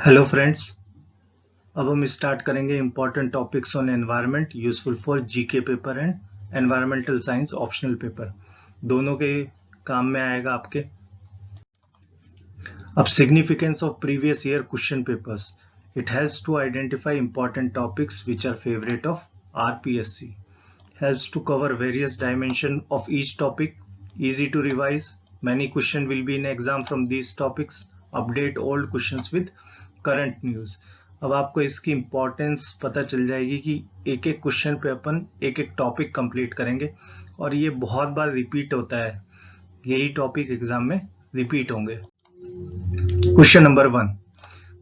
Hello friends. अब हम start करेंगे important topics on environment useful for GK paper and environmental science optional paper, दोनों के काम में आएगा आपके। अब significance of previous year question papers, it helps to identify important topics which are favourite of RPSC, helps to cover various dimension of each topic, easy to revise, many question will be in exam from these topics, update old questions with current news। अब आपको इसकी importance पता चल जाएगी कि एक एक question पे अपन एक एक टॉपिक कंप्लीट करेंगे और ये बहुत बार रिपीट होता है, यही टॉपिक एग्जाम में रिपीट होंगे। Question number 1,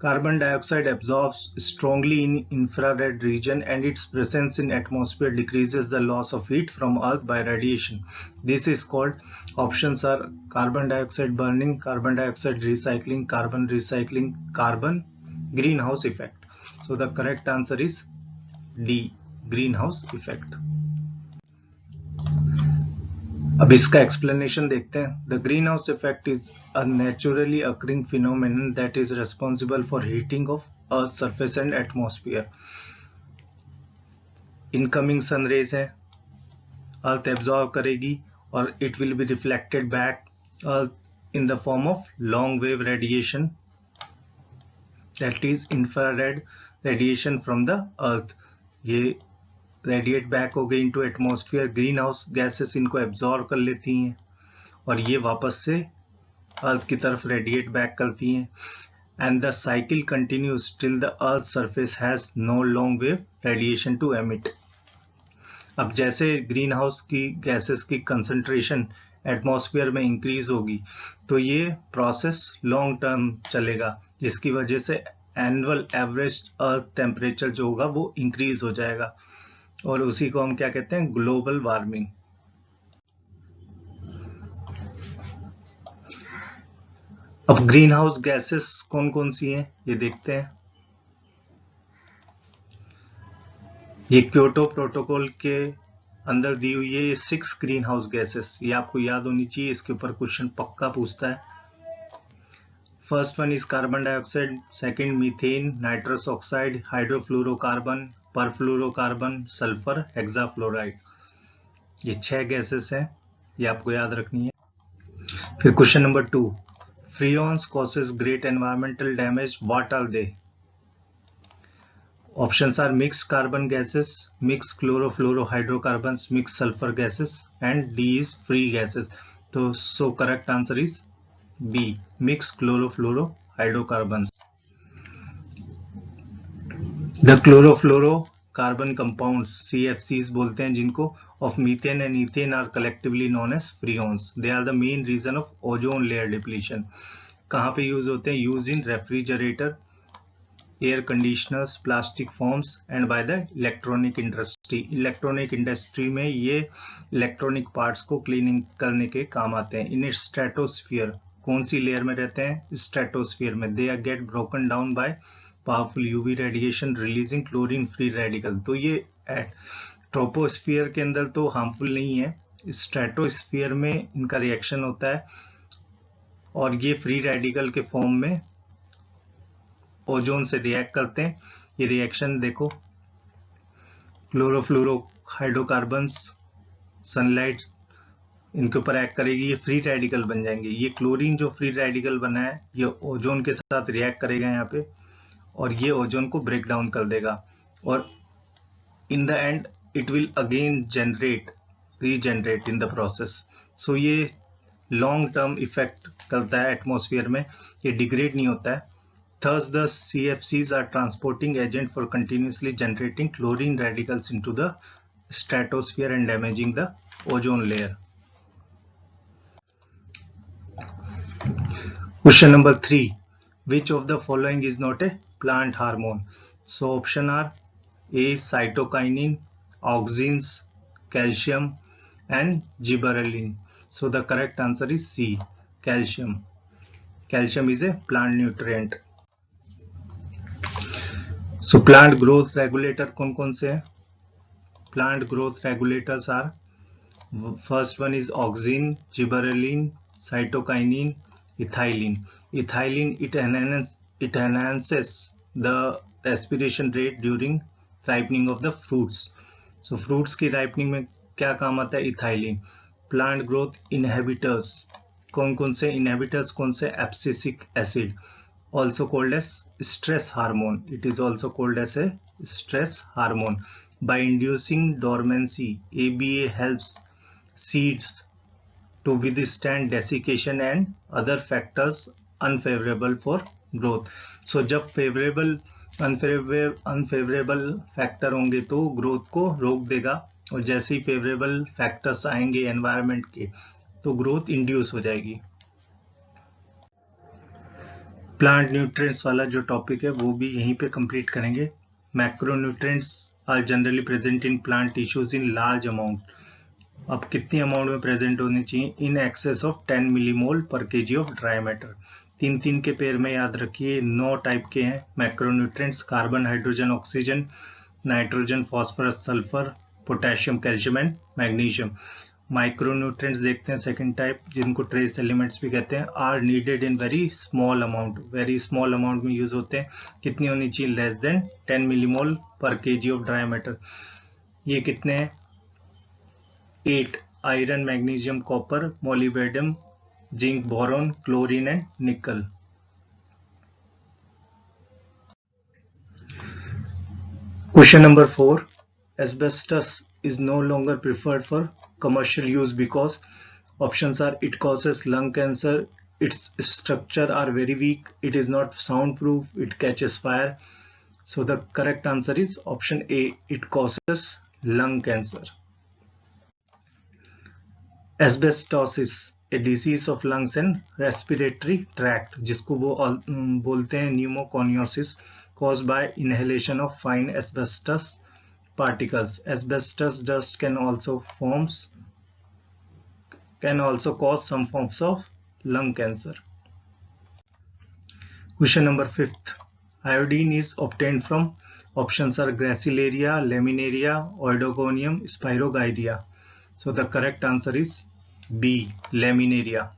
carbon dioxide absorbs strongly in infrared region and its presence in atmosphere decreases the loss of heat from earth by radiation. This is called, options are carbon dioxide burning, carbon dioxide recycling, carbon greenhouse effect. So the correct answer is D, greenhouse effect। अब इसका explanation देखते हैं। The greenhouse effect is a naturally occurring phenomenon that is responsible for heating of earth surface and atmosphere. Incoming sun rays है, earth absorb करेगी और it will be reflected back earth in the form of long wave radiation, that is infrared radiation from the earth. ये radiate back हो गई into atmosphere, greenhouse gases इनको absorb कर लेती हैं और ये वापस से अर्थ की तरफ रेडिएट बैक करती हैं, and the cycle continues till the earth surface has no long wave radiation to emit. अब जैसे ग्रीन हाउस की गैसेस की कंसंट्रेशन एटमॉस्फेयर में इंक्रीज होगी तो ये प्रोसेस लॉन्ग टर्म चलेगा, जिसकी वजह से एनुअल एवरेज अर्थ टेम्परेचर जो होगा वो इंक्रीज हो जाएगा और उसी को हम क्या कहते हैं, ग्लोबल वार्मिंग। अब ग्रीन हाउस गैसेस कौन कौन सी हैं ये देखते हैं। ये क्योटो प्रोटोकॉल के अंदर दी हुई है ये 6 ग्रीन हाउस गैसेस, ये आपको याद होनी चाहिए, इसके ऊपर क्वेश्चन पक्का पूछता है। First one is carbon dioxide, second methane, nitrous oxide, hydrofluorocarbon, perfluorocarbon, sulphur, hexafluoride. ये 6 गैसेस हैं, ये आपको याद रखनी है। फिर question number 2, freons causes great environmental damage, what are they? Options are mix carbon gases, mix chlorofluorohydrocarbons, mix sulphur gases and D is free gases. तो so correct answer is B, mix chlorofluorohydrocarbons. The chlorofluorocarbon compounds CFCs बोलते हैं जिनको, of methane and ethane are collectively known as freons. They are the main reason of ozone layer depletion. कहाँ पे use होते हैं? Use in refrigerator, air conditioners, plastic forms and by the electronic industry. Electronic industry में ये electronic parts को cleaning करने के काम आते हैं। इन स्ट्रेटोस्फीयर, कौन सी लेयर में रहते हैं? स्ट्रेटोस्फीयर में। They are get broken down by powerful UV radiation releasing chlorine free radical. तो ये ट्रोपोस्फीयर के अंदर तो हार्मफुल नहीं है, स्ट्रेटोस्फीयर में इनका रिएक्शन होता है और ये फ्री रेडिकल के फॉर्म में ओजोन से रिएक्ट करते हैं। ये रिएक्शन देखो, क्लोरोफ्लोरोहाइड्रोकार्बन्स सनलाइट इनके ऊपर एक्ट करेगी, ये फ्री रेडिकल बन जाएंगे। ये क्लोरीन जो फ्री रेडिकल बना है ये ओजोन के साथ रिएक्ट करेगा यहाँ पे और ये ओजोन को ब्रेक डाउन कर देगा और in the end it will again regenerate in the process। so ये long term effect करता है एटमॉस्फेयर में, ये डिग्रेड नहीं होता है। thus the CFCs are transporting agent for continuously generating chlorine radicals into the stratosphere and damaging the ozone layer। question number 3, which of the following is not a plant hormone? so option are A, cytokinin, auxins, calcium and gibberellin। so the correct answer is C, calcium। calcium is a plant nutrient। so plant growth regulator कौन कौन से हैं? plant growth regulators are, first one is auxin, gibberellin, cytokinin, ethylene। ethylene it it enhances the respiration rate during ripening of the fruits. So fruits की ripening में क्या काम आता है? इथाइलिन. Plant growth inhibitors. कौन कौन से इनहिबिटर्स? कौन से? Abscisic acid, also called as stress hormone. It is also called as a stress hormone. By inducing dormancy, ABA helps seeds to withstand desiccation and other factors unfavorable for growth. So जब unfavourable factor होंगे तो growth को रोक देगा, और जैसे ही favourable factors आएंगे environment के तो ग्रोथ इंड्यूस हो जाएगी. प्लांट न्यूट्रिएंट्स वाला जो टॉपिक है वो भी यहीं पे कंप्लीट करेंगे. Macronutrients are generally present in plant tissues in large amount. अब कितनी अमाउंट में प्रेजेंट होनी चाहिए? In excess of 10 millimole per KG of dry matter. 3 के पेयर में याद रखिए. 9 टाइप के हैं macronutrients: carbon, hydrogen, oxygen, nitrogen, phosphorus, sulphur, potassium, calcium and magnesium. Micronutrients देखते हैं सेकंड टाइप, जिनको ट्रेस एलिमेंट्स भी कहते हैं. Are needed in very small amount. Very small amount में यूज होते हैं. कितनी होनी चाहिए? Less than 10 millimole per KG of dry matter. ये कितने हैं? 8. Iron, magnesium, copper, molybdenum, zinc, boron, chlorine and nickel. Question number 4. Asbestos is no longer preferred for commercial use because options are: it causes lung cancer, its structure are very weak, it is not soundproof, it catches fire. So the correct answer is option A, it causes lung cancer. Asbestosis, a disease of lungs and respiratory tract, जिसको वो बोलते हैं pneumoconiosis, caused by inhalation of fine asbestos particles. Asbestos dust can also cause some forms of lung cancer. Question number 5. Iodine is obtained from, options are Gracilaria, Laminaria, Oidogonium, Spirogyria. So the correct answer is B, Laminaria.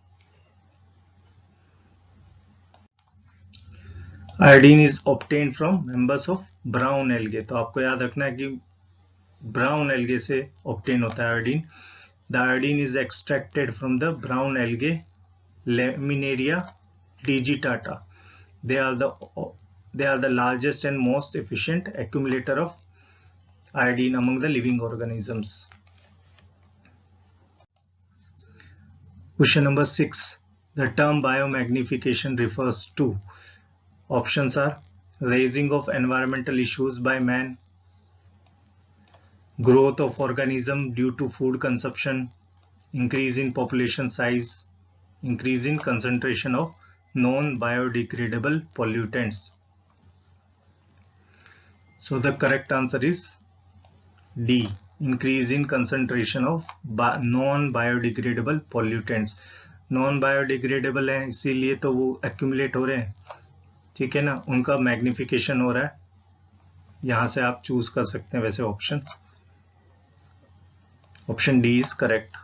Iodine is obtain from members of brown algae. तो आपको याद रखना है कि brown algae से obtain होता है iodine. The iodine is extracted from the brown algae Laminaria digitata. They are the largest and most efficient accumulator of iodine among the living organisms. Question number 6. The term biomagnification refers to, options are raising of environmental issues by man, growth of organism due to food consumption, increase in population size, increase in concentration of non-biodegradable pollutants. So the correct answer is D, increase in concentration of non-biodegradable pollutants. Non-biodegradable है इसीलिए तो वो accumulate हो रहे हैं, ठीक है ना, उनका मैग्निफिकेशन हो रहा है. यहां से आप चूज कर सकते हैं वैसे options. Option D is correct.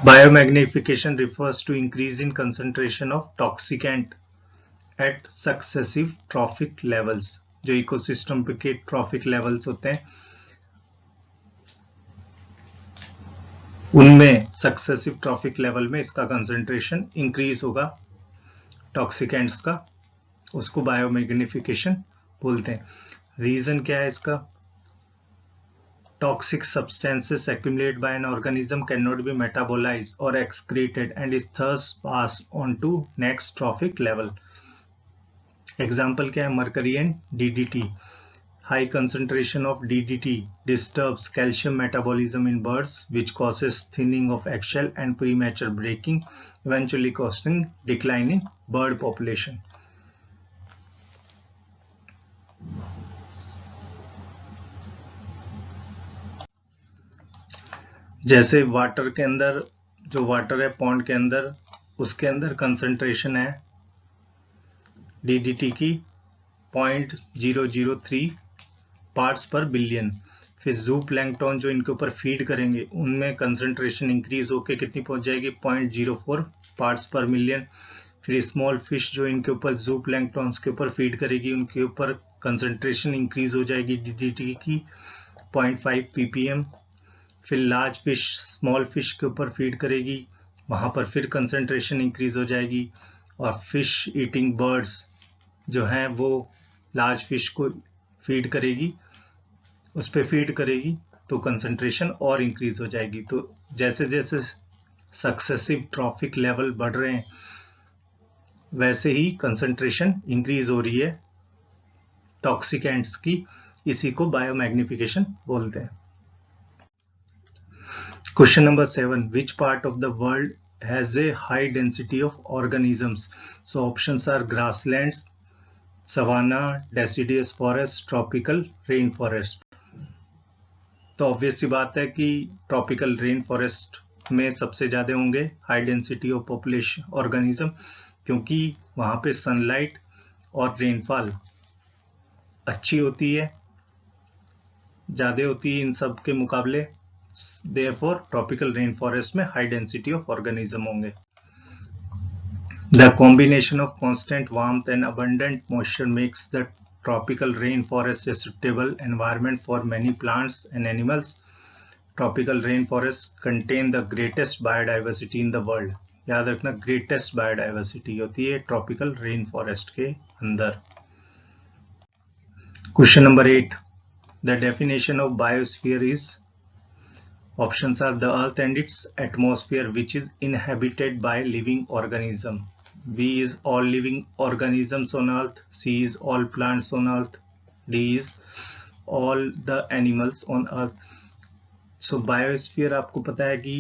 Biomagnification refers to increase in concentration of toxicant at successive trophic levels. जो इकोसिस्टम के ट्रॉफिक लेवल्स होते हैं उनमें सक्सेसिव ट्रॉफिक लेवल में इसका कंसंट्रेशन इंक्रीज होगा टॉक्सिकेंट्स का, उसको बायोमैग्निफिकेशन बोलते हैं. रीजन क्या है इसका? Toxic substances accumulated by an organism cannot be metabolized or excreted and is thus passed on to next trophic level. Example क्या है? Mercury and DDT. High concentration of DDT disturbs calcium metabolism in birds, which causes thinning of eggshell and premature breaking, eventually causing decline in bird population. जैसे water के अंदर, जो water है pond के अंदर, उसके अंदर कंसंट्रेशन है DDT की 0.003 पार्ट्स पर बिलियन. फिर जू प्लैंकटन जो इनके ऊपर फीड करेंगे उनमें कंसंट्रेशन इंक्रीज होकर कितनी पहुंच जाएगी 0.04 पार्ट्स पर मिलियन। फिर स्मॉल फिश जो इनके ऊपर जू प्लैंकटन के ऊपर फीड करेगी उनके ऊपर कंसंट्रेशन इंक्रीज हो जाएगी DDT की 0.5 ppm। फिर लार्ज फिश स्मॉल फिश के ऊपर फीड करेगी, वहां पर फिर कंसंट्रेशन इंक्रीज हो जाएगी। और फिश ईटिंग बर्ड्स जो हैं वो लार्ज फिश को फीड करेगी, उस पर फीड करेगी तो कंसंट्रेशन और इंक्रीज हो जाएगी। तो जैसे जैसे सक्सेसिव ट्रॉफिक लेवल बढ़ रहे हैं वैसे ही कंसंट्रेशन इंक्रीज हो रही है टॉक्सिकेंट्स की, इसी को बायोमैग्निफिकेशन बोलते हैं। Question number 7. Which part of the world has a high density of organisms? So options are grasslands, savanna, deciduous forest, tropical rainforest. तो ऑब्वियस सी बात है कि ट्रॉपिकल रेन फॉरेस्ट में सबसे ज्यादा होंगे high density of population organism, क्योंकि वहां पे सनलाइट और रेनफॉल अच्छी होती है, ज्यादा होती है इन सब के मुकाबले। Therefore, tropical rainforest में high density of organism होंगे। The combination of constant warmth and abundant moisture makes the tropical rainforest a suitable environment for many plants and animals. Tropical rainforests contain the greatest biodiversity in the world. याद रखना greatest biodiversity होती है tropical rainforest के अंदर। Question number 8. The definition of biosphere is Options are the earth and its atmosphere which is inhabited by living organism. B is all living organisms on earth. C is all plants on earth. D is all the animals on earth. So biosphere आपको पता है कि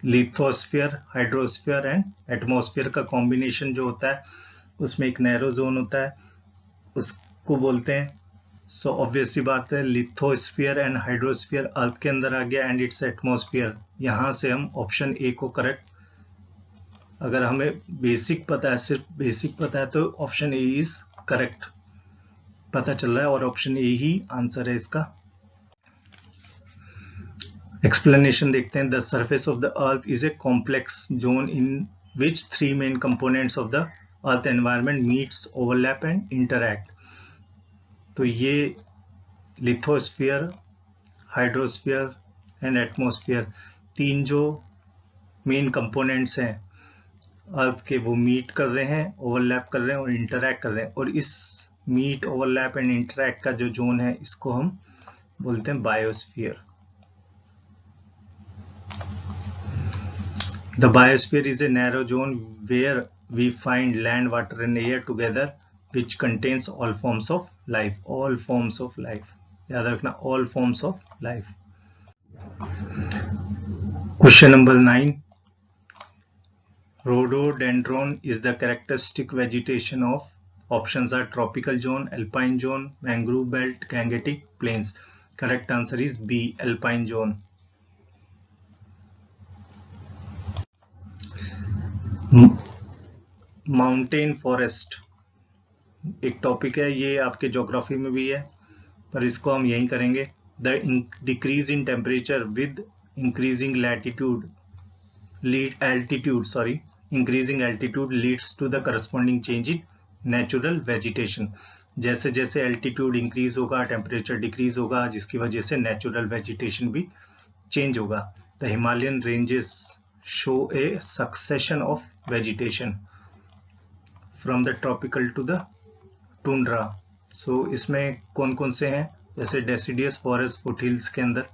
lithosphere, hydrosphere and atmosphere का combination जो होता है उसमें एक नैरो जोन होता है, उसको बोलते हैं। सो ऑब्वियस सी बात है लिथोस्फीयर एंड हाइड्रोस्फीयर अर्थ के अंदर आ गया एंड इट्स एटमॉस्फेयर। यहां से हम ऑप्शन ए को करेक्ट, अगर हमें बेसिक पता है, सिर्फ बेसिक पता है तो ऑप्शन ए इज करेक्ट पता चल रहा है और ऑप्शन ए ही आंसर है इसका। एक्सप्लेनेशन देखते हैं। The surface of the earth is a complex zone in which 3 main components of the earth environment meets, overlap and interact. तो ये लिथोस्फीयर, हाइड्रोस्फीयर एंड एटमॉस्फेयर, 3 जो मेन कंपोनेंट्स हैं अर्थ के, वो मीट कर रहे हैं, ओवरलैप कर रहे हैं और इंटरैक्ट कर रहे हैं। और इस मीट, ओवरलैप एंड इंटरैक्ट का जो जोन है इसको हम बोलते हैं biosphere. The biosphere is a narrow zone where we find land, water and air together which contains all forms of life. All forms of life, याद रखना, all forms of life. Question number 9. Rhododendron is the characteristic vegetation of, options are tropical zone, alpine zone, mangrove belt, Gangetic plains. Correct answer is B, alpine zone. Mountain forest एक topic है, ये आपके geography में भी है पर इसको हम यही करेंगे। The decrease in temperature with increasing increasing altitude leads to the corresponding change in natural vegetation. जैसे जैसे एल्टीट्यूड इंक्रीज होगा टेम्परेचर डिक्रीज होगा, जिसकी वजह से नेचुरल वेजिटेशन भी चेंज होगा। The Himalayan ranges show a succession of vegetation from the tropical to the tundra. So इसमें कौन कौन से हैं, जैसे डेसिडियस फॉरेस्ट फुटहिल्स के अंदर,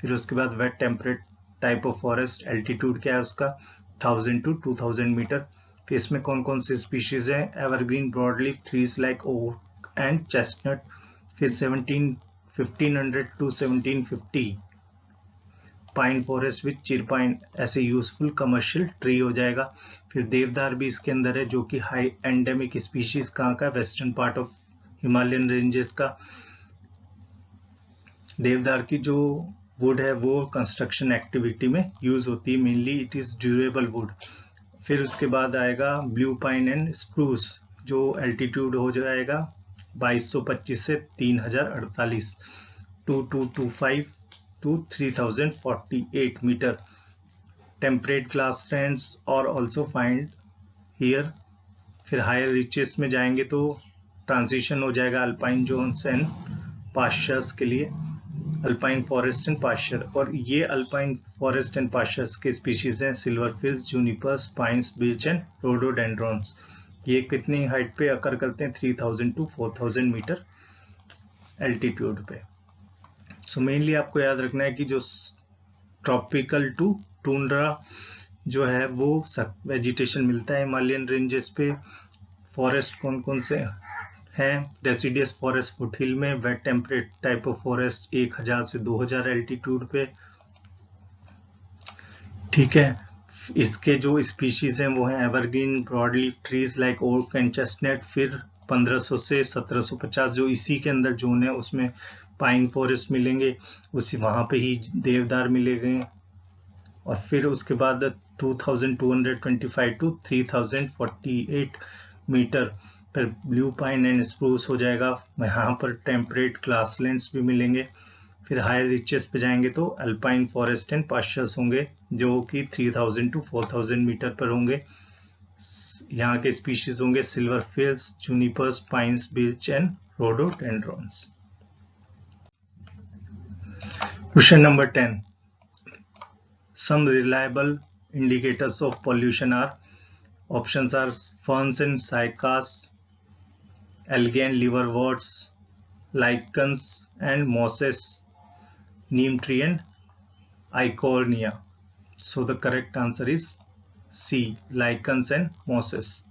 फिर उसके बाद wet temperate type of forest, altitude क्या है उसका 1000 to 2000 मीटर। फिर इसमें कौन कौन से स्पीशीज हैं, evergreen broadleaf trees like oak and chestnut. फिर 1500 to 1750 pine forest with chir pine, ऐसे यूजफुल कमर्शियल ट्री हो जाएगा। फिर देवदार भी इसके अंदर है जो कि हाई एंडेमिक स्पीशीज कहाँ का, western part of Himalayan ranges का। देवदार की जो वुड है वो कंस्ट्रक्शन एक्टिविटी में यूज होती है mainly, it is durable would. फिर उसके बाद आएगा ब्लू पाइन एंड स्प्रूस जो एल्टीट्यूड हो जाएगा 2225 से 3048, 2225 to 3048 meter. Temperate grasslands are also found here. फिर हायर रिचेस में जाएंगे तो ट्रांजिशन हो जाएगा अल्पाइन जोन्स एंड पास्चर्स के लिए, अल्पाइन फॉरेस्ट एंड पास्चर। और ये अल्पाइन फॉरेस्ट एंड पास्चर्स के स्पीशीज हैं silver firs, junipers, pines, beech and rhododendrons. ये कितनी हाइट पे अकर करते हैं? 3000 to 4000 मीटर एल्टीट्यूड पे। सो मेनली आपको याद रखना है कि जो ट्रॉपिकल टू टूंड्रा जो है वो वेजिटेशन मिलता है हिमालयन रेंजेस पे। फॉरेस्ट कौन कौन से हैं? डेसिडियस फॉरेस्ट फुटहिल में, wet temperate type of forest 1000 से 2000 एल्टीट्यूड पे, ठीक है। इसके जो स्पीशीज हैं वो हैं evergreen broadleaf trees like oak and chestnut. फिर 1500 से 1750 जो इसी के अंदर जोन है उसमें पाइन फॉरेस्ट मिलेंगे, उसी वहां पे ही देवदार मिलेंगे। और फिर उसके बाद 2225 to 3048 मीटर पर ब्लू पाइन एंड स्प्रूस हो जाएगा। यहाँ पर टेम्परेट ग्रासलैंड्स भी मिलेंगे। फिर हायर रिचेस पे जाएंगे तो अल्पाइन फॉरेस्ट एंड पास्चर्स होंगे जो कि 3000 to 4000 मीटर पर होंगे। यहाँ के स्पीशीज होंगे silver firs, junipers, pines, beech and rhododendrons. Question number 10. Some reliable indicators of pollution are, options are ferns and cycads, algae and liverworts, lichens and mosses, neem tree and eichhornia. So the correct answer is C, lichens and mosses.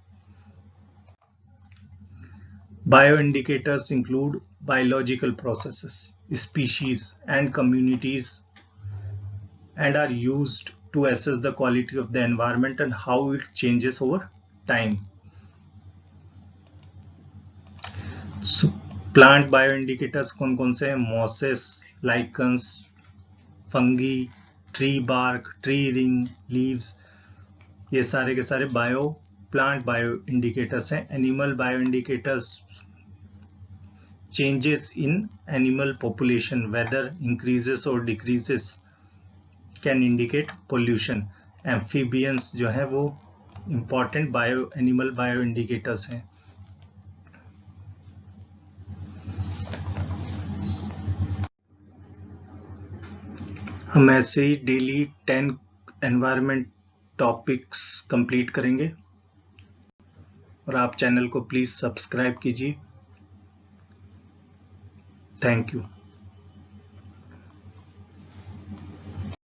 Bioindicators include biological processes, species and communities, and are used to assess the quality of the environment and how it changes over time. So, plant bioindicators कौन कौन से हैं? mosses, lichens, fungi, tree bark, tree ring, leaves, ये सारे के सारे plant bio indicators हैं। Animal bio indicators changes in animal population, weather increases और decreases can indicate pollution. Amphibians जो है वो इंपॉर्टेंट एनिमल बायो इंडिकेटर्स हैं। हम ऐसे ही डेली 10 एनवायरनमेंट टॉपिक्स कंप्लीट करेंगे और आप चैनल को प्लीज सब्सक्राइब कीजिए। Thank you.